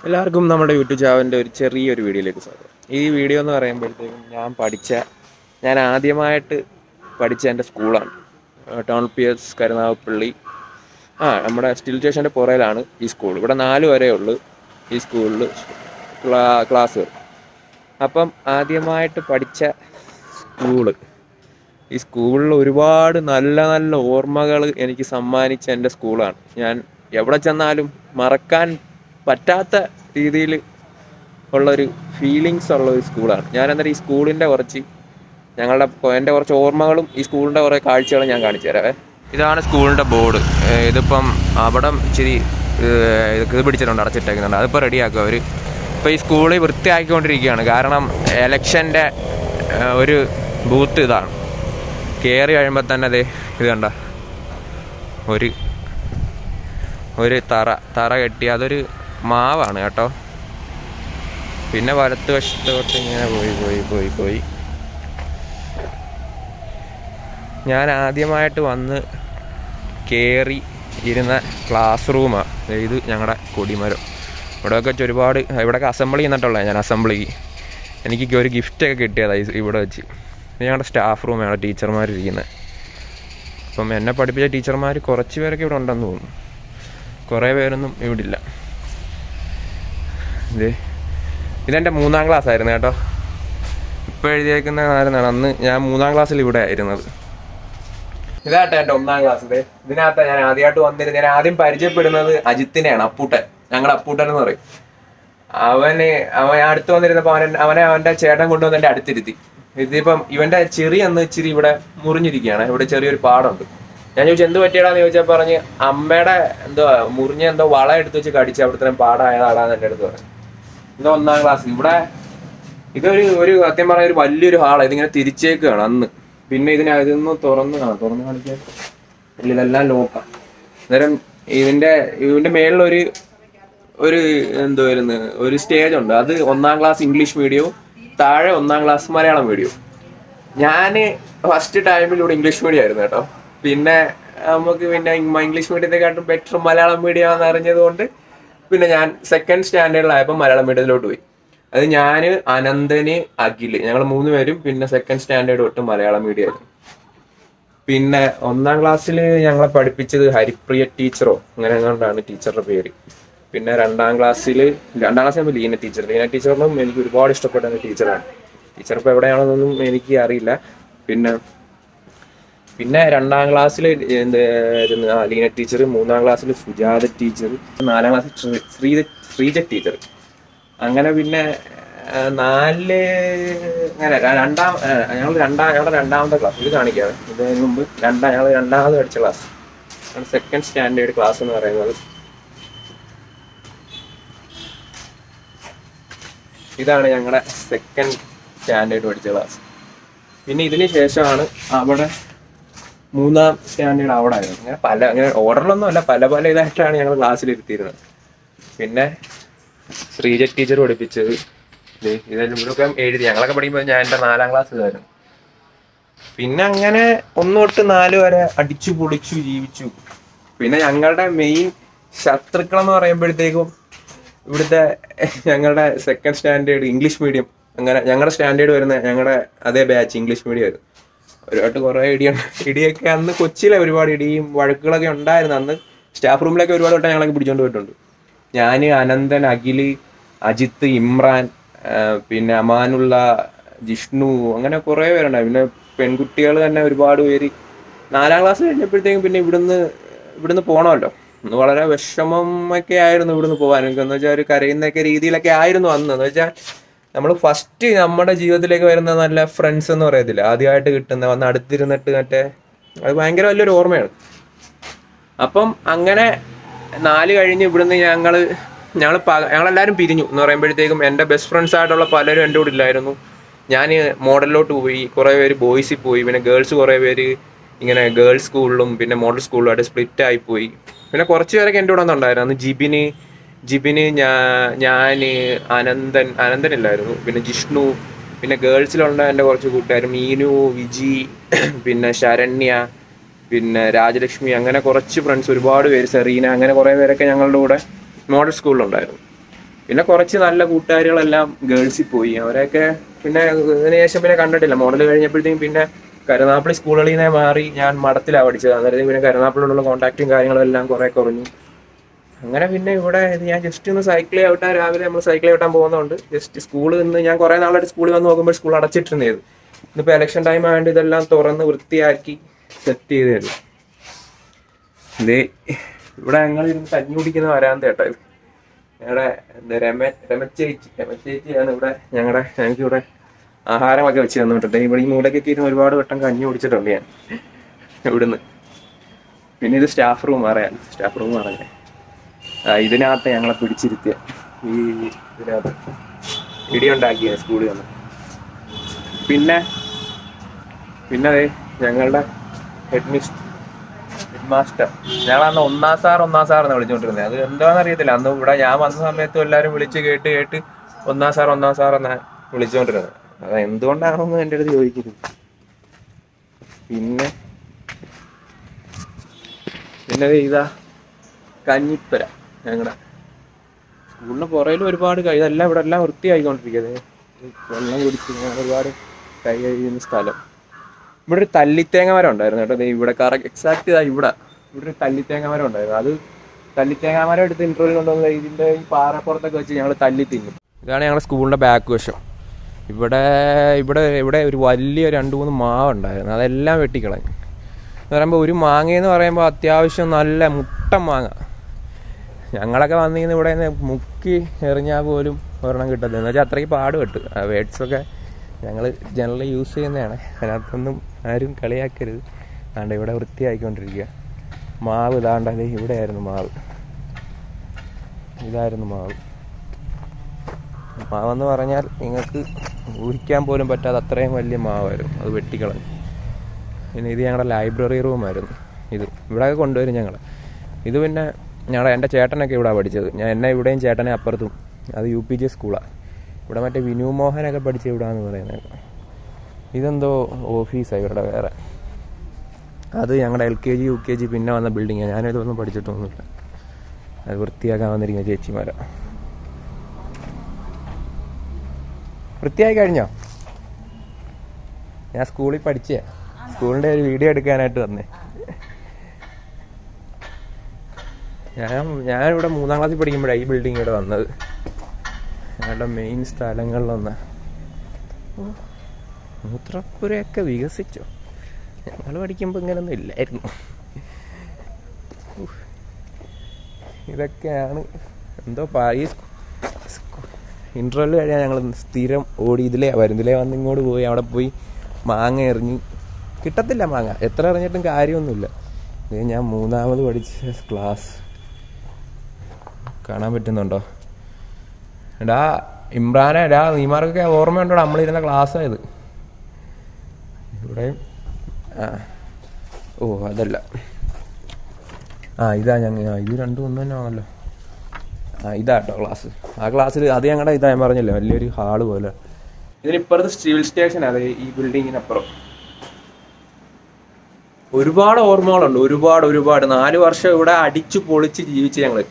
എല്ലാവർക്കും നമ്മുടെ യൂട്യൂബ് ചാനലിൻ്റെ ഒരു ചെറിയൊരു വീഡിയോയിലേക്ക് സ്വാഗതം. ഈ വീഡിയോ എന്ന് പറയുമ്പോഴത്തേക്കും ഞാൻ ആദ്യമായിട്ട് പഠിച്ച എൻ്റെ സ്കൂളാണ്. Town PS Karunagappally. നമ്മുടെ സ്റ്റിൽ സ്റ്റേഷൻ്റെ പുറയിലാണ് ഈ സ്കൂൾ. ഇവിടെ 4 വരെ ഉള്ളു ഈ സ്കൂളിൽ ക്ലാസ്സുകൾ. അപ്പം ആദ്യമായിട്ട് പഠിച്ച ഈ സ്കൂളിൽ ഒരുപാട് നല്ല നല്ല ഓർമ്മകൾ എനിക്ക് സമ്മാനിച്ച എൻ്റെ സ്കൂളാണ്. ഞാൻ എവിടെ ചെന്നാലും മറക്കാൻ പറ്റാത്ത രീതിയിൽ ഉള്ളൊരു ഫീലിങ്സ് ഉള്ളൊരു സ്കൂളാണ്. ഞാൻ അന്നേരം ഈ സ്കൂളിൻ്റെ എൻ്റെ കുറച്ച് ഓർമ്മകളും ഈ സ്കൂളിൻ്റെ കുറേ കാഴ്ചകളും ഞാൻ കാണിച്ചു തരാവേ. ഇതാണ് സ്കൂളിൻ്റെ ബോർഡ്. ഇതിപ്പം അവിടെ ഇച്ചിരി ഇത് പിടിച്ചിട്ടുണ്ട്, അടച്ചിട്ടേക്കുന്നുണ്ട്. അതിപ്പോൾ റെഡിയാക്കും അവർ. ഇപ്പോൾ ഈ സ്കൂളിൽ വൃത്തിയാക്കിക്കൊണ്ടിരിക്കുകയാണ്. കാരണം എലക്ഷൻ്റെ ഒരു ബൂത്ത് ഇതാണ്. കയറി കഴിയുമ്പോൾ തന്നെ ഇത് കണ്ട ഒരു തറ കെട്ടി, അതൊരു മാവാണ് കേട്ടോ. പിന്നെ വലത്ത് വശത്തോട്ട് ഇങ്ങനെ പോയി ഞാൻ ആദ്യമായിട്ട് വന്ന് കയറി ഇരുന്ന ക്ലാസ് റൂമാണ് ഇത്. ഞങ്ങളുടെ കൊടിമരം. ഇവിടെയൊക്കെ ഇവിടെയൊക്കെ അസംബ്ലി ചെയ്യുന്നിട്ടുള്ളത്. ഞാൻ അസംബ്ലിക്ക് എനിക്ക് ഒരു ഗിഫ്റ്റൊക്കെ കിട്ടിയതാണ് ഇവിടെ വെച്ച്. ഇത് ഞങ്ങളുടെ സ്റ്റാഫ് റൂമാണ്, ടീച്ചർമാരിരിക്കുന്നത്. അപ്പം എന്നെ പഠിപ്പിച്ച ടീച്ചർമാർ കുറച്ച് പേരൊക്കെ ഇവിടെ ഉണ്ടെന്ന് തോന്നുന്നു. കുറേ പേരൊന്നും ഇവിടെ ഇല്ല. ഇതെൻ്റെ 3ാം ക്ലാസ് ആയിരുന്നു കേട്ടോ. ഇപ്പോൾ എഴുതിയേക്കുന്ന കാലത്താണ്. അന്ന് ഞാൻ 3ാം ക്ലാസ്സിൽ ഇവിടെ ആയിരുന്നത്. ഇതാട്ടെ എൻ്റെ 1ാം ക്ലാസ്. ഇതിനകത്ത് ഞാൻ ആദ്യമായിട്ട് വന്നിരുന്നത്. ഞാൻ ആദ്യം പരിചയപ്പെടുന്നത് അജിത്തിനെയാണ്. അപ്പൂട്ടൻ, ഞങ്ങളുടെ അപ്പൂട്ടൻ എന്ന് പറയും. അവൻ അടുത്ത് വന്നിരുന്നപ്പോൾ അവൻ്റെ ചേട്ടൻ കൊണ്ടുവന്ന് എൻ്റെ അടുത്തിരുത്തി. ഇതിപ്പം ഇവൻ്റെ ഇച്ചിരി ഇവിടെ മുറിഞ്ഞിരിക്കുകയാണ്. ഇവിടെ ചെറിയൊരു പാടുണ്ട്. ഞാൻ ചോദിച്ചു എന്ത് പറ്റിയടാന്ന് ചോദിച്ചാൽ പറഞ്ഞ് അമ്മയുടെ മുറിഞ്ഞ വള എടുത്ത് വെച്ച് കടിച്ച് അവിടുത്തെ പാടായതാടാന്ന് എൻ്റെ അടുത്ത് പറഞ്ഞു. ഇത് 1ാം ക്ലാസ്. ഇവിടെ ഇതൊരു സത്യം പറഞ്ഞ ഒരു വലിയൊരു ഹാളാണ്. ഇതിങ്ങനെ തിരിച്ചേക്കുകയാണ് അന്ന്. പിന്നെ ഇതൊന്ന് തുറന്ന് കാണിക്കാൻ ഇതെല്ലാം ലോക്കാണ്. അന്നേരം ഇതിന്റെ മേളിലൊരു ഒരു സ്റ്റേജ് ഉണ്ട്. അത് 1ാം ക്ലാസ് ഇംഗ്ലീഷ് മീഡിയവും താഴെ 1ാം ക്ലാസ് മലയാളം മീഡിയവും. ഞാൻ ഫസ്റ്റ് ടൈമിൽ ഇവിടെ ഇംഗ്ലീഷ് മീഡിയം ആയിരുന്നു കേട്ടോ. പിന്നെ നമുക്ക് ഇംഗ്ലീഷ് മീഡിയത്തെക്കാട്ടും ബെറ്റർ മലയാളം മീഡിയം ആണെന്ന് അറിഞ്ഞത് കൊണ്ട് പിന്നെ ഞാൻ 2nd സ്റ്റാൻഡേർഡിലായപ്പോൾ മലയാളം മീഡിയത്തിലോട്ട് പോയി. അത് ഞാൻ, അനന്തന്, അഖില്, ഞങ്ങൾ 3 പേരും പിന്നെ 2nd സ്റ്റാൻഡേർഡ് തൊട്ട് മലയാളം മീഡിയം ആയിരുന്നു. പിന്നെ 1ാം ക്ലാസ്സിൽ ഞങ്ങളെ പഠിപ്പിച്ചത് ഹരിപ്രിയ ടീച്ചറോ അങ്ങനെ എങ്ങാണ്ടാണ് ടീച്ചറുടെ പേര്. പിന്നെ 2ാം ക്ലാസ്സിൽ ലീന ടീച്ചറിനും എനിക്ക് ഒരുപാട് ഇഷ്ടപ്പെട്ട ടീച്ചറാണ്. ടീച്ചർ ഇപ്പോൾ എവിടെയാണെന്നൊന്നും എനിക്ക് അറിയില്ല. പിന്നെ 2ാം ക്ലാസ്സിൽ ലീന ടീച്ചർ, 3ാം ക്ലാസ്സിൽ സുജാത ടീച്ചർ, 4ാം ക്ലാസ്സിൽ ശ്രീജ ടീച്ചർ. അങ്ങനെ പിന്നെ 4 അങ്ങനെ ഞങ്ങളുടെ 2ാമത്തെ ക്ലാസ്. ഇത് കാണിക്കാതെ ഇതിന് മുമ്പ് ഞങ്ങൾ 2ാമത് പഠിച്ച ക്ലാസ്, 2nd സ്റ്റാൻഡേർഡ് ക്ലാസ് എന്ന് പറയുന്നത്. ഇതാണ് ഞങ്ങളുടെ 2nd സ്റ്റാൻഡേർഡ് പഠിച്ച ക്ലാസ്. പിന്നെ ഇതിന് ശേഷമാണ് അവിടെ 3ാം സ്റ്റാൻഡേർഡ് അവിടെ ആയിരുന്നു. അങ്ങനെ ഓർഡറിലൊന്നും അല്ല, പല ഇതായിട്ടാണ് ഞങ്ങൾ ക്ലാസ്സിലിരുത്തിയിരുന്നത്. പിന്നെ ശ്രീജ ടീച്ചർ പഠിപ്പിച്ചത് ഇതൊക്കെ എഴുതി. ഞങ്ങളൊക്കെ പഠിക്കുമ്പോൾ ഞാൻ എൻ്റെ 4ാം ക്ലാസ് ഇതായിരുന്നു. പിന്നെ അങ്ങനെ 1 തൊട്ട് 4 വരെ അടിച്ചു പൊളിച്ചു ജീവിച്ചു. പിന്നെ ഞങ്ങളുടെ മെയിൻ ശത്രുക്കൾ എന്ന് പറയുമ്പോഴത്തേക്കും ഇവിടുത്തെ ഞങ്ങളുടെ 2nd സ്റ്റാൻഡേർഡ് ഇംഗ്ലീഷ് മീഡിയം. അങ്ങനെ ഞങ്ങളുടെ സ്റ്റാൻഡേർഡ് വരുന്ന ഞങ്ങളുടെ അതേ ബാച്ച് ഇംഗ്ലീഷ് മീഡിയം ആയിരുന്നു. ഒരുപാട് കുറേ ഇടിയൊക്കെ അന്ന് കൊച്ചിയിലെ ഒരുപാട് ഇടിയും വഴക്കുകളൊക്കെ ഉണ്ടായിരുന്നു. അന്ന് സ്റ്റാഫ് റൂമിലൊക്കെ ഒരുപാട് വട്ടം ഞങ്ങളൊക്കെ പിടിച്ചോണ്ട് പോയിട്ടുണ്ട്. ഞാൻ, അനന്തൻ, അഖില്, അജിത്ത്, ഇമ്രാൻ, പിന്നെ അമാനുള്ള, ജിഷ്ണു, അങ്ങനെ കുറേ പേരുണ്ടായി. പിന്നെ പെൺകുട്ടികൾ തന്നെ ഒരുപാട് പേര്. 4ാം ക്ലാസ് കഴിഞ്ഞപ്പോഴത്തേക്കും പിന്നെ ഇവിടുന്ന് പോകണമല്ലോ. അന്ന് വളരെ വിഷമമൊക്കെ ആയിരുന്നു ഇവിടുന്ന് പോകാൻ. എനിക്കെന്ന് വെച്ചാൽ ഒരു കരയുന്നൊക്കെ രീതിയിലൊക്കെ ആയിരുന്നു അന്ന്. എന്ന് വെച്ചാൽ നമ്മൾ ഫസ്റ്റ് നമ്മുടെ ജീവിതത്തിലേക്ക് വരുന്ന നല്ല ഫ്രണ്ട്സ് എന്ന് പറയത്തില്ല, ആദ്യമായിട്ട് വന്ന് അടുത്തിരുന്നിട്ട് അത് ഭയങ്കര വലിയൊരു ഓർമ്മയാണ്. അപ്പം അങ്ങനെ 4 കഴിഞ്ഞ് ഇവിടുന്ന് ഞങ്ങളെല്ലാവരും പിരിഞ്ഞു എന്ന് പറയുമ്പോഴത്തേക്കും എൻ്റെ ബെസ്റ്റ് ഫ്രണ്ട്സ് ആയിട്ടുള്ള പലരും എൻ്റെ കൂടെ ഇല്ലായിരുന്നു. ഞാൻ മോഡലിലോട്ട് പോയി, കുറേ പേര് ബോയ്സിൽ പോയി. പിന്നെ ഗേൾസ് കുറേ പേര് ഇങ്ങനെ ഗേൾസ് സ്കൂളിലും പിന്നെ മോഡൽ സ്കൂളിലുമായിട്ട് സ്പ്ലിറ്റ് ആയിപ്പോയി. പിന്നെ കുറച്ച് പേരൊക്കെ എൻ്റെ കൂടെ ഉണ്ടായിരുന്നു. അന്ന് ജിബിന് ഞാൻ അനന്തനില്ലായിരുന്നു. പിന്നെ ജിഷ്ണു, പിന്നെ ഗേൾസിലുള്ള എൻ്റെ കുറച്ച് കൂട്ടുകാർ മീനു, വിജി, പിന്നെ ശരണ്യ, പിന്നെ രാജലക്ഷ്മി, അങ്ങനെ കുറച്ച് ഫ്രണ്ട്സ് ഒരുപാട് പേര്, സെറീന, അങ്ങനെ കുറേ പേരൊക്കെ ഞങ്ങളുടെ കൂടെ മോഡൽ സ്കൂളിലുണ്ടായിരുന്നു. പിന്നെ കുറച്ച് നല്ല കൂട്ടുകാരികളെല്ലാം ഗേൾസിൽ പോയി. അവരെയൊക്കെ പിന്നെ ഇതിന് ശേഷം പിന്നെ കണ്ടിട്ടില്ല. മോഡൽ കഴിഞ്ഞപ്പോഴത്തേക്കും പിന്നെ കരുനാഗപ്പള്ളി സ്കൂളുകളിൽ നിന്നേ മാറി ഞാൻ മഠത്തിലാണ് പഠിച്ചത്. അന്നേരം പിന്നെ കരുനാഗപ്പള്ളിയുള്ള കോൺടാക്റ്റും കാര്യങ്ങളും എല്ലാം കുറെ കുറഞ്ഞു. അങ്ങനെ പിന്നെ ഇവിടെ ഞാൻ ജസ്റ്റ് ഒന്ന് സൈക്കിൾ ചവിട്ടാൻ, രാവിലെ നമ്മൾ സൈക്കിൾ ചവിട്ടാൻ പോകുന്നതുകൊണ്ട് ജസ്റ്റ് സ്കൂളിൽ നിന്ന് ഞാൻ കുറേ നാളായിട്ട് സ്കൂളിൽ വന്ന് നോക്കുമ്പോൾ സ്കൂൾ അടച്ചിട്ടിരുന്നത്. ഇന്നിപ്പോൾ ഇലക്ഷൻ ടൈം ആയതുകൊണ്ട് ഇതെല്ലാം തുറന്ന് വൃത്തിയാക്കി സെറ്റ് ചെയ്ത് തരും. ഇത് ഇവിടെ ഞങ്ങൾ ഇരുന്ന് കഞ്ഞി കുടിക്കുന്ന വരാന്ത കേട്ടോ. ഞങ്ങളുടെ എന്താ രമച്ചേച്ചിയാണ് ഇവിടെ ഞങ്ങൾക്ക് ഇവിടെ ആഹാരമൊക്കെ വെച്ച് തന്നിട്ടുണ്ട്. ഇവിടെ ഈ മൂലക്കൊക്കെ ഇരുന്ന് ഒരുപാട് വട്ടം കഞ്ഞി കുടിച്ചിട്ടുണ്ട് ഞാൻ ഇവിടുന്ന്. പിന്നെ ഇത് സ്റ്റാഫ് റൂം അറിയാം, സ്റ്റാഫ് റൂം അറിയാം. ഇതിനകത്ത് ഞങ്ങളെ പിടിച്ചിരുത്തിയ ഈ ഇതിനകത്ത് ഇടിയുണ്ടാക്കിയ സ്കൂളിൽ വന്ന്. പിന്നെ അതെ ഞങ്ങളുടെ ഹെഡ് മാസ്റ്റർ, ഞങ്ങളന്ന് ഒന്നാം സാർ എന്ന് വിളിച്ചുകൊണ്ടിരുന്നത്. അത് എന്താണെന്ന് അറിയത്തില്ല. അന്ന് ഇവിടെ ഞാൻ വന്ന സമയത്തും എല്ലാവരും വിളിച്ച് കേട്ട് ഒന്നാം സാർ എന്നാണ് വിളിച്ചുകൊണ്ടിരുന്നത്. അത് എന്തുകൊണ്ടാണെന്ന് എൻ്റെ അടുത്ത് ചോദിക്കുന്നത്. പിന്നെ ഇതാ കഞ്ഞിപ്പര. ഞങ്ങളുടെ സ്കൂളിന് പുറയിലും ഒരുപാട് ഇതെല്ലാം ഇവിടെ എല്ലാം വൃത്തിയായിക്കൊണ്ടിരിക്കുന്നത്. വെള്ളം കുടിച്ച് ഞാൻ ഒരുപാട് കൈ കഴിയുന്ന സ്ഥലം. ഇവിടെ ഒരു തല്ലിത്തേങ്ങ മരം ഉണ്ടായിരുന്നു കേട്ടോ. ഇവിടെ എക്സാക്ട് ഇവിടെ ഒരു തല്ലിത്തേങ്ങ മരം ഉണ്ടായിരുന്നു. അത് തല്ലിത്തേങ്ങ മരം എടുത്ത് ഇൻട്രോയിൽ കൊണ്ടുവന്നത് ഇതിൻ്റെ ഈ പാറപ്പുറത്തൊക്കെ വെച്ച് ഞങ്ങൾ തല്ലി തിന്നും. ഇതാണ് ഞങ്ങളുടെ സ്കൂളിൻ്റെ ബാക്ക് വശം. ഇവിടെ ഒരു വലിയ 2-3 മാവ് ഉണ്ടായിരുന്നു. അതെല്ലാം വെട്ടിക്കളഞ്ഞു. എന്ന് പറയുമ്പോൾ ഒരു മാങ്ങയെന്ന് പറയുമ്പോൾ അത്യാവശ്യം നല്ല മുട്ടൻ മാങ്ങ. ഞങ്ങളൊക്കെ വന്നിരുന്ന് ഇവിടെ മുക്കി എറിഞ്ഞാൽ പോലും ഒരെണ്ണം കിട്ടത്തില്ല. എന്ന് വെച്ചാൽ അത്രയ്ക്ക് പാടുപെട്ട്. വേർഡ്സൊക്കെ ഞങ്ങൾ ജനറലി യൂസ് ചെയ്യുന്നതാണ്. അതിനകത്തൊന്നും ആരും കളിയാക്കരുത്. അതുകൊണ്ട് ഇവിടെ വൃത്തിയായിക്കൊണ്ടിരിക്കുക. മാവ് ഇതാണ്ടത് ഇവിടെയായിരുന്നു മാവ്. ഇതായിരുന്നു മാവെന്ന് പറഞ്ഞാൽ നിങ്ങൾക്ക് ഊഹിക്കാൻ പോലും പറ്റാതെ അത്രയും വലിയ മാവായിരുന്നു. അത് വെട്ടിക്കളഞ്ഞു. പിന്നെ ഇത് ഞങ്ങളുടെ ലൈബ്രറി റൂമായിരുന്നു. ഇവിടെയൊക്കെ കൊണ്ടുവരും ഞങ്ങൾ. ഇത് പിന്നെ എൻ്റെ ചേട്ടനൊക്കെ ഇവിടെ പഠിച്ചത്. എന്നെ ഇവിടെയും ചേട്ടനെ അപ്പുറത്തും. അത് UPG സ്കൂളാണ്. ഇവിടെ മറ്റേ വിനു മോഹനൊക്കെ പഠിച്ച ഇവിടാന്ന് പറയുന്നത്. ഇതെന്തോ ഓഫീസാണ് ഇവരുടെ വേറെ. അത് ഞങ്ങളുടെ LKG UKG പിന്നെ വന്ന ബിൽഡിങ്ങാണ്. ഞാനിതൊന്നും പഠിച്ചിട്ടൊന്നുമില്ല. അത് വൃത്തിയാക്കാൻ വന്നിരിക്കുന്ന ചേച്ചിമാരാണ്. വൃത്തിയായി കഴിഞ്ഞോ? ഞാൻ സ്കൂളിൽ പഠിച്ചേ. സ്കൂളിൻ്റെ ഒരു വീഡിയോ എടുക്കാനായിട്ട് വന്നേ. ഞാനിവിടെ 3ാം ക്ലാസ്സിൽ പഠിക്കുമ്പോഴാണ് ഈ ബിൽഡിംഗ് ഇവിടെ വന്നത്. ഞങ്ങളുടെ മെയിൻ സ്ഥലങ്ങളിലൊന്ന്. മൂത്രപ്പുരയൊക്കെ വികസിച്ചോ? ഞങ്ങൾ പഠിക്കുമ്പോൾ ഇങ്ങനൊന്നും ഇല്ലായിരുന്നു. ഇതൊക്കെയാണ് എന്തോ ഈ ഇൻ്റർവെൽ കഴിയാൻ ഞങ്ങൾ സ്ഥിരം ഓടി ഇതിലേ വന്ന് ഇങ്ങോട്ട് പോയി അവിടെ പോയി മാങ്ങ എറിഞ്ഞ് കിട്ടത്തില്ല. മാങ്ങ എത്ര എറിഞ്ഞിട്ടും കാര്യമൊന്നുമില്ല. ഇത് ഞാൻ 3ാമത് പഠിച്ച ക്ലാസ് കാണാൻ പറ്റുന്നുണ്ടോ? എടാ ഇമ്രാനെ, നീമാർക്കൊക്കെ ഓർമ്മയുണ്ടോ നമ്മളിരുന്ന ക്ലാസ്സായത്? ഇവിടെ അതല്ല, ഇതാ ഇത് രണ്ടും ഒന്ന് തന്നെ ആണല്ലോ. ഇതാട്ടോ ക്ലാസ്. ആ ക്ലാസ്സിൽ അത് ഞങ്ങളുടെ ഞാൻ പറഞ്ഞില്ലേ വലിയൊരു ഹാള് പോലെ. ഇതിനിപ്പുറത്ത് സിവിൽ സ്റ്റേഷൻ. അതെ, ഈ ബിൽഡിങ്ങിനപ്പുറം ഒരുപാട് ഓർമ്മകളുണ്ട്. ഒരുപാട് 4 വർഷം ഇവിടെ അടിച്ചു പൊളിച്ച് ജീവിച്ച് ഞങ്ങള്.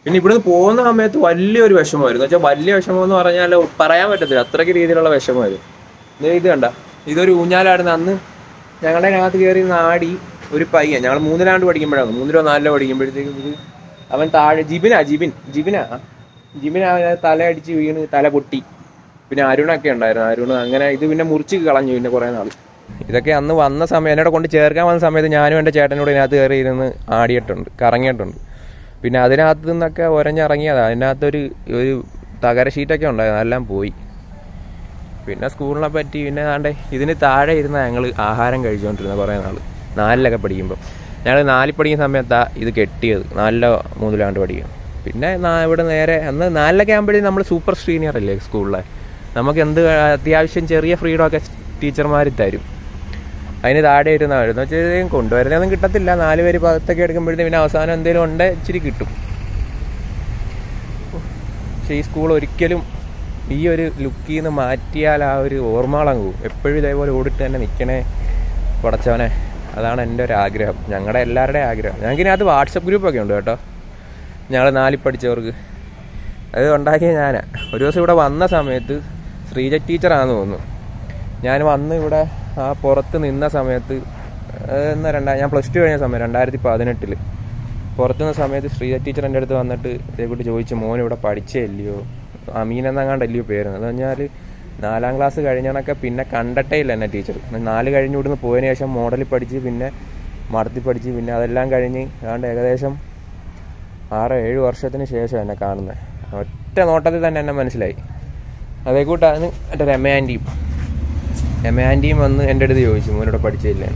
പിന്നെ ഇവിടുന്ന് പോകുന്ന സമയത്ത് വലിയൊരു വിഷമമായിരുന്നു. വെച്ചാൽ വലിയ വിഷമം എന്ന് പറഞ്ഞാൽ പറയാൻ പറ്റത്തില്ല, അത്രയ്ക്ക് രീതിയിലുള്ള വിഷമമായിരുന്നു. ഇത് കണ്ട, ഇതൊരു ഊഞ്ഞാലാടുന്ന. അന്ന് ഞങ്ങളുടെ അതിനകത്ത് കയറി നാടി ഒരു പയ്യൻ. ഞങ്ങൾ 3ാണ്ട് പഠിക്കുമ്പോഴാണ്, 3ലോ 4ലോ പഠിക്കുമ്പോഴത്തേക്കും ഇത് അവൻ താഴെ ജിബിന തലയടിച്ച് വീണ് തല പൊട്ടി. പിന്നെ അരുണൊക്കെ ഉണ്ടായിരുന്നു. അങ്ങനെ ഇത് പിന്നെ മുറിച്ച് കളഞ്ഞു. പിന്നെ കുറേ നാൾ ഇതൊക്കെ അന്ന് വന്ന സമയം എന്നോട് കൊണ്ട് ചേർക്കാൻ വന്ന സമയത്ത് ഞാനും എൻ്റെ ചേട്ടനോട് ഇതിനകത്ത് കയറി ഇരുന്ന് കറങ്ങിയിട്ടുണ്ട്. പിന്നെ അതിനകത്ത് നിന്നൊക്കെ ഒരഞ്ഞിറങ്ങിയതാണ്. അതിനകത്തൊരു തകര ഷീറ്റൊക്കെ ഉണ്ടായിരുന്നു, അതെല്ലാം പോയി. പിന്നെ സ്കൂളിനെ പറ്റി പിന്നെ ഇതിന് താഴെ ഇരുന്ന ഞങ്ങൾ ആഹാരം കഴിച്ചുകൊണ്ടിരുന്നത് കുറേ നാൾ. 4ലൊക്കെ പഠിക്കുമ്പോൾ. ഞങ്ങൾ 4ൽ പഠിക്കുന്ന സമയത്താണ് ഇത് കെട്ടിയത്. 4ലോ 3ാണ്ട് പഠിക്കും. പിന്നെ ഇവിടെ നേരെ അന്ന് 4ലൊക്കെ ആകുമ്പോഴേ നമ്മൾ സൂപ്പർ സീനിയർ അല്ലേ സ്കൂളിലെ. നമുക്ക് അത്യാവശ്യം ചെറിയ ഫ്രീഡമൊക്കെ ടീച്ചർമാർ തരും. അതിന് താഴെ ഇരുന്നവരെന്ന് വെച്ചാൽ കൊണ്ടുവരുന്നതൊന്നും കിട്ടത്തില്ല. 4 പേര് 10ഒക്കെ എടുക്കുമ്പോഴത്തേക്കും പിന്നെ അവസാനം എന്തെങ്കിലും ഉണ്ട് ഇച്ചിരി കിട്ടും. പക്ഷേ ഈ സ്കൂൾ ഒരിക്കലും ഈ ഒരു ലുക്കിൽ നിന്ന് മാറ്റിയാൽ ആ ഒരു ഓർമ്മകളങ്ങ് പോകും. എപ്പോഴും ഇതേപോലെ ഓടിട്ട് തന്നെ നിൽക്കണേ പടച്ചവനെ. അതാണ് എൻ്റെ ഒരു ആഗ്രഹം, ഞങ്ങളുടെ എല്ലാവരുടെയും ആഗ്രഹം. ഞങ്ങൾക്കിനകത്ത് വാട്സപ്പ് ഗ്രൂപ്പൊക്കെ ഉണ്ട് കേട്ടോ, ഞങ്ങൾ 4ൽ പഠിച്ചവർക്ക്. അത് ഉണ്ടാക്കിയ ഞാനാ. ഒരു ദിവസം ഇവിടെ വന്ന സമയത്ത് ശ്രീജ ടീച്ചറാണെന്ന് തോന്നുന്നു. ഞാൻ വന്ന് ഇവിടെ ആ പുറത്ത് നിന്ന സമയത്ത് ഞാൻ +2 കഴിഞ്ഞ സമയം 2018 പുറത്തു നിന്ന സമയത്ത് ശ്രീജ ടീച്ചർ എൻ്റെ അടുത്ത് വന്നിട്ട് ഇതേക്കൂട്ടി ചോദിച്ചു, മോൻ ഇവിടെ പഠിച്ചേ ഇല്ലയോ, അമീൻ എന്നങ്ങാണ്ടല്ലയോ പേരുന്നത്. എന്ന് പറഞ്ഞാൽ 4ാം ക്ലാസ് കഴിഞ്ഞണൊക്കെ പിന്നെ കണ്ടിട്ടേ ഇല്ല എന്നെ ടീച്ചർ. 4 കഴിഞ്ഞ് ഇവിടുന്ന് പോയതിന് ശേഷം മോഡലിൽ പഠിച്ച്, പിന്നെ മടത്തി പഠിച്ച്, പിന്നെ അതെല്ലാം കഴിഞ്ഞ് ഏതാണ്ട് ഏകദേശം 6-7 വർഷത്തിന് ശേഷം എന്നെ കാണുന്നത്. ഒറ്റ നോട്ടത്തിൽ തന്നെ എന്നെ മനസ്സിലായി. അതേക്കൂട്ടാണ് എൻ്റെ രമയാൻ്റിയും വന്ന് എൻ്റെ അടുത്ത് ചോദിച്ചു, മോനിവിടെ പഠിച്ചില്ലേ.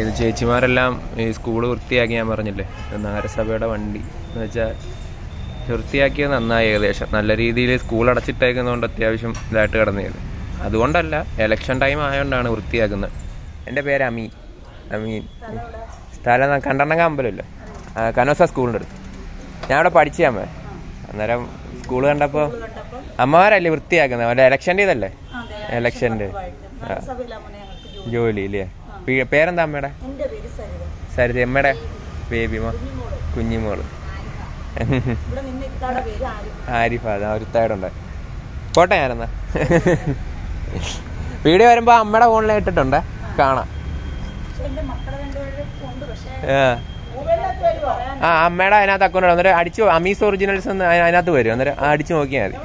ഇത് ചേച്ചിമാരെല്ലാം ഈ സ്കൂള് വൃത്തിയാക്കി, ഞാൻ പറഞ്ഞില്ലേ നഗരസഭയുടെ വണ്ടി എന്ന് വെച്ചാൽ വൃത്തിയാക്കിയത് നന്നായി. ഏകദേശം നല്ല രീതിയിൽ സ്കൂൾ അടച്ചിട്ടേക്കുന്നതുകൊണ്ട് അത്യാവശ്യം ഇതായിട്ട് കിടന്നത്. അതുകൊണ്ടല്ല, എലക്ഷൻ ടൈം ആയതുകൊണ്ടാണ് വൃത്തിയാക്കുന്നത്. എൻ്റെ പേര് അമീൻ. സ്ഥലം കണ്ടണ്ണങ്ക അമ്പലമില്ല, കനോസ സ്കൂളിൻ്റെ അടുത്ത്. ഞാൻ അവിടെ പഠിച്ചമ്മ. അന്നേരം സ്കൂള് കണ്ടപ്പോൾ അമ്മമാരല്ലേ വൃത്തിയാക്കുന്നത്, അവരുടെ എലക്ഷൻ്റെ ഇതല്ലേ, എലക്ഷൻ്റെ ജോലി ഇല്ലേ. പേരെന്താ അമ്മയുടെ? സരിത. അമ്മയുടെ ബേബിമോ കുഞ്ഞിമോള് ആരിഫ. ഒരുത്തായിട്ടുണ്ട്. പോട്ടെ ഞാനെന്നാ. വീഡിയോ വരുമ്പോ അമ്മയുടെ ഫോണിൽ ഇട്ടിട്ടുണ്ട്, കാണാം. അമ്മയുടെ അതിനകത്ത് അക്കൗണ്ട് അന്നേരം അടിച്ചു അമീസ് ഒറിജിനൽസ് എന്ന് അതിനകത്ത് വരും. അന്നേരം അടിച്ചു നോക്കിയാൽ മതി.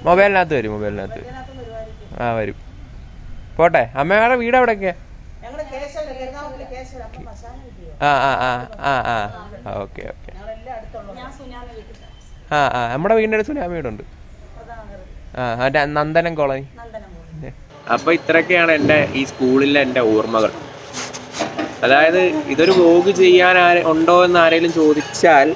മൊബൈലിനകത്ത് വരും. വരും. പോട്ടെ. അമ്മയുടെ വീട് എവിടെയൊക്കെയാ? ഓക്കെ. നമ്മുടെ വീടിൻ്റെ അടുത്ത് സുനാമി വീടുണ്ട്. നന്ദനം കോളനി. അപ്പൊ ഇത്രയൊക്കെയാണ് എൻ്റെ ഈ സ്കൂളിലെ എൻ്റെ ഓർമ്മകൾ. അതായത് ഇതൊരു വ്ലോഗ് ചെയ്യാൻ ഉണ്ടോ എന്ന് ആരെങ്കിലും ചോദിച്ചാൽ,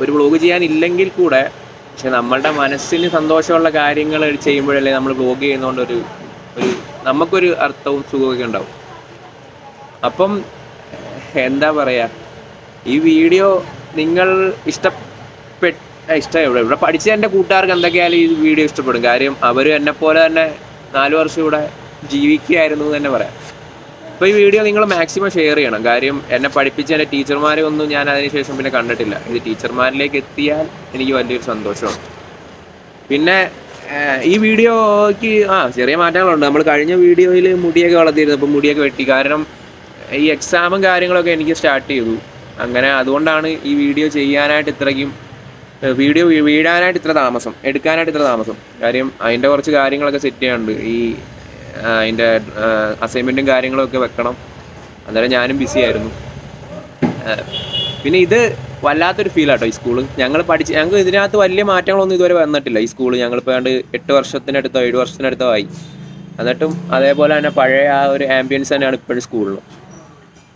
ഒരു വ്ലോഗ് ചെയ്യാനില്ലെങ്കിൽ കൂടെ, പക്ഷെ നമ്മളുടെ മനസ്സിന് സന്തോഷമുള്ള കാര്യങ്ങൾ ചെയ്യുമ്പോഴല്ലേ നമ്മൾ വ്ലോഗ് ചെയ്യുന്നതുകൊണ്ട് ഒരു നമുക്കൊരു അർത്ഥവും സുഖമൊക്കെ ഉണ്ടാവും. അപ്പം എന്താ പറയുക, ഈ വീഡിയോ നിങ്ങൾ ഇവിടെ പഠിച്ച എൻ്റെ കൂട്ടുകാർക്ക് എന്തൊക്കെയായാലും ഈ വീഡിയോ ഇഷ്ടപ്പെടും. കാര്യം അവർ എന്നെപ്പോലെ തന്നെ 4 വർഷം ഇവിടെ ജീവിക്കുകയായിരുന്നു എന്ന് തന്നെ പറയാം. അപ്പോൾ ഈ വീഡിയോ നിങ്ങൾ മാക്സിമം ഷെയർ ചെയ്യണം. കാര്യം എന്നെ പഠിപ്പിച്ച എൻ്റെ ടീച്ചർമാരെ ഒന്നും ഞാൻ അതിനുശേഷം പിന്നെ കണ്ടിട്ടില്ല. ഇത് ടീച്ചർമാരിലേക്ക് എത്തിയാൽ എനിക്ക് വലിയൊരു സന്തോഷമാണ്. പിന്നെ ഈ വീഡിയോയ്ക്ക് ചെറിയ മാറ്റങ്ങളുണ്ട്. നമ്മൾ കഴിഞ്ഞ വീഡിയോയിൽ മുടിയൊക്കെ വളർത്തിയിരുന്നു. അപ്പോൾ മുടിയൊക്കെ വെട്ടി. കാരണം ഈ എക്സാമും കാര്യങ്ങളൊക്കെ എനിക്ക് സ്റ്റാർട്ട് ചെയ്തു. അങ്ങനെ അതുകൊണ്ടാണ് ഈ വീഡിയോ ചെയ്യാനായിട്ട് വീടാനായിട്ട് ഇത്ര താമസം, എടുക്കാനായിട്ട് ഇത്ര താമസം. കാര്യം അതിൻ്റെ കുറച്ച് കാര്യങ്ങളൊക്കെ സെറ്റ് ചെയ്യാനുണ്ട്. അതിൻ്റെ അസൈൻമെൻറ്റും കാര്യങ്ങളൊക്കെ വെക്കണം. അന്നേരം ഞാനും ബിസി ആയിരുന്നു. പിന്നെ ഇത് വല്ലാത്തൊരു ഫീലാട്ടോ ഈ സ്കൂള്. ഞങ്ങൾക്ക് ഇതിനകത്ത് വലിയ മാറ്റങ്ങളൊന്നും ഇതുവരെ വന്നിട്ടില്ല. ഈ സ്കൂള് ഞങ്ങളിപ്പോൾ 8 വർഷത്തിനടുത്തോ 7 വർഷത്തിനടുത്തോ ആയി. എന്നിട്ടും അതേപോലെ തന്നെ പഴയ ആ ഒരു ആംബിയൻസ് തന്നെയാണ് ഇപ്പോഴും സ്കൂളിൽ.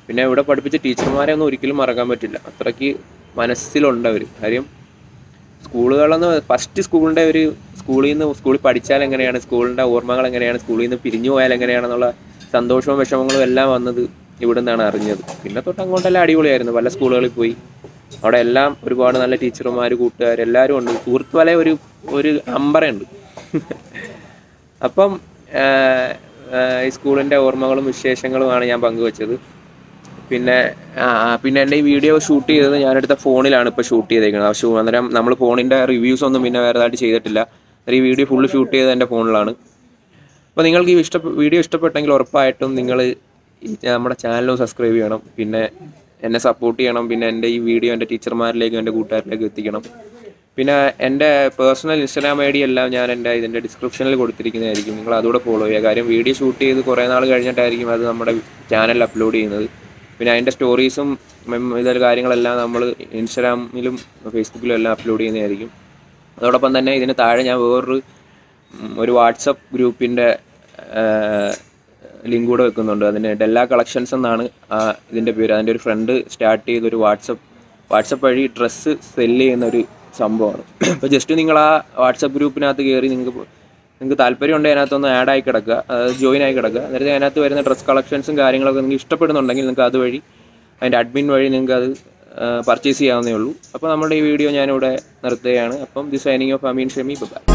പിന്നെ ഇവിടെ പഠിപ്പിച്ച ടീച്ചർമാരെ ഒന്നും ഒരിക്കലും മറക്കാൻ പറ്റില്ല. അത്രയ്ക്ക് മനസ്സിലുണ്ടവർ. കാര്യം സ്കൂളുകളെന്ന് ഫസ്റ്റ് സ്കൂളിൽ പഠിച്ചാൽ എങ്ങനെയാണ്, സ്കൂളിൻ്റെ ഓർമ്മകൾ എങ്ങനെയാണ്, സ്കൂളിൽ നിന്ന് പിരിഞ്ഞു പോയാൽ എങ്ങനെയാണെന്നുള്ള സന്തോഷവും വിഷമങ്ങളും എല്ലാം വന്നത് ഇവിടെ നിന്നാണ് അറിഞ്ഞത്. പിന്നെ തൊട്ട് അങ്ങോട്ടെല്ലാം അടിപൊളിയായിരുന്നു. പല സ്കൂളുകളിൽ പോയി, അവിടെ എല്ലാം ഒരുപാട് നല്ല ടീച്ചർമാർ, കൂട്ടുകാർ എല്ലാവരും ഉണ്ട്. സുഹൃത്ത് വല ഒരു അമ്പറയുണ്ട്. അപ്പം ഈ സ്കൂളിൻ്റെ ഓർമ്മകളും വിശേഷങ്ങളുമാണ് ഞാൻ പങ്കുവച്ചത്. പിന്നെ എൻ്റെ ഈ വീഡിയോ ഷൂട്ട് ചെയ്തത് ഞാനെടുത്ത ഫോണിലാണ് ഇപ്പോൾ ഷൂട്ട് ചെയ്തേക്കുന്നത്. അന്നേരം നമ്മൾ ഫോണിൻ്റെ റിവ്യൂസ് ഒന്നും പിന്നെ വേറെതായിട്ട് ചെയ്തിട്ടില്ല. ഈ വീഡിയോ ഫുള്ള് ഷൂട്ട് ചെയ്തത് എൻ്റെ ഫോണിലാണ്. അപ്പോൾ നിങ്ങൾക്ക് ഈ വീഡിയോ ഇഷ്ടപ്പെട്ടെങ്കിൽ ഉറപ്പായിട്ടും നിങ്ങൾ നമ്മുടെ ചാനലും സബ്സ്ക്രൈബ് ചെയ്യണം. പിന്നെ എന്നെ സപ്പോർട്ട് ചെയ്യണം. പിന്നെ എൻ്റെ ഈ വീഡിയോ എൻ്റെ ടീച്ചർമാരിലേക്കും എൻ്റെ കൂട്ടുകാരിലേക്കും എത്തിക്കണം. പിന്നെ എൻ്റെ പേഴ്സണൽ ഇൻസ്റ്റാഗ്രാം ID എല്ലാം ഞാൻ ഇതിൻ്റെ ഡിസ്ക്രിപ്ഷനിൽ കൊടുത്തിരിക്കുന്നതായിരിക്കും. നിങ്ങൾ അതുകൂടെ ഫോളോ ചെയ്യുക. കാര്യം വീഡിയോ ഷൂട്ട് ചെയ്ത് കുറേ നാൾ കഴിഞ്ഞിട്ടായിരിക്കും അത് നമ്മുടെ ചാനലിൽ അപ്ലോഡ് ചെയ്യുന്നത്. പിന്നെ അതിൻ്റെ സ്റ്റോറീസും ഇതൊരു കാര്യങ്ങളെല്ലാം നമ്മൾ ഇൻസ്റ്റാഗ്രാമിലും ഫേസ്ബുക്കിലും എല്ലാം അപ്ലോഡ് ചെയ്യുന്നതായിരിക്കും. അതോടൊപ്പം തന്നെ ഇതിന് താഴെ ഞാൻ ഒരു വാട്സപ്പ് ഗ്രൂപ്പിൻ്റെ ലിങ്ക് കൂടെ വെക്കുന്നുണ്ട്. അതിന് ഡെല്ല കളക്ഷൻസ് എന്നാണ് ഇതിൻ്റെ പേര്. അതിൻ്റെ ഒരു ഫ്രണ്ട് സ്റ്റാർട്ട് ചെയ്തൊരു വാട്സപ്പ് വഴി ഡ്രസ്സ് സെല്ല് ചെയ്യുന്നൊരു സംഭവമാണ്. അപ്പോൾ ജസ്റ്റ് നിങ്ങൾ ആ വാട്സപ്പ് ഗ്രൂപ്പിനകത്ത് കയറി നിങ്ങൾക്ക് താല്പര്യമുണ്ടെങ്കിൽ അതിനകത്തൊന്ന് ആഡായി കിടക്കുക, ജോയിൻ ആയി കിടക്കുക. അന്നേരം അതിനകത്ത് വരുന്ന ഡ്രസ് കളക്ഷൻസും കാര്യങ്ങളൊക്കെ നിങ്ങൾക്ക് ഇഷ്ടപ്പെടുന്നുണ്ടെങ്കിൽ നിങ്ങൾക്ക് അതുവഴി അതിൻ്റെ അഡ്മിൻ വഴി നിങ്ങൾക്ക് അത് പർച്ചേസ് ചെയ്യാവുന്നേ ഉള്ളൂ. അപ്പോൾ നമ്മുടെ ഈ വീഡിയോ ഞാനിവിടെ നിർത്തുകയാണ്. അപ്പം the signing off Ameen Shami. By.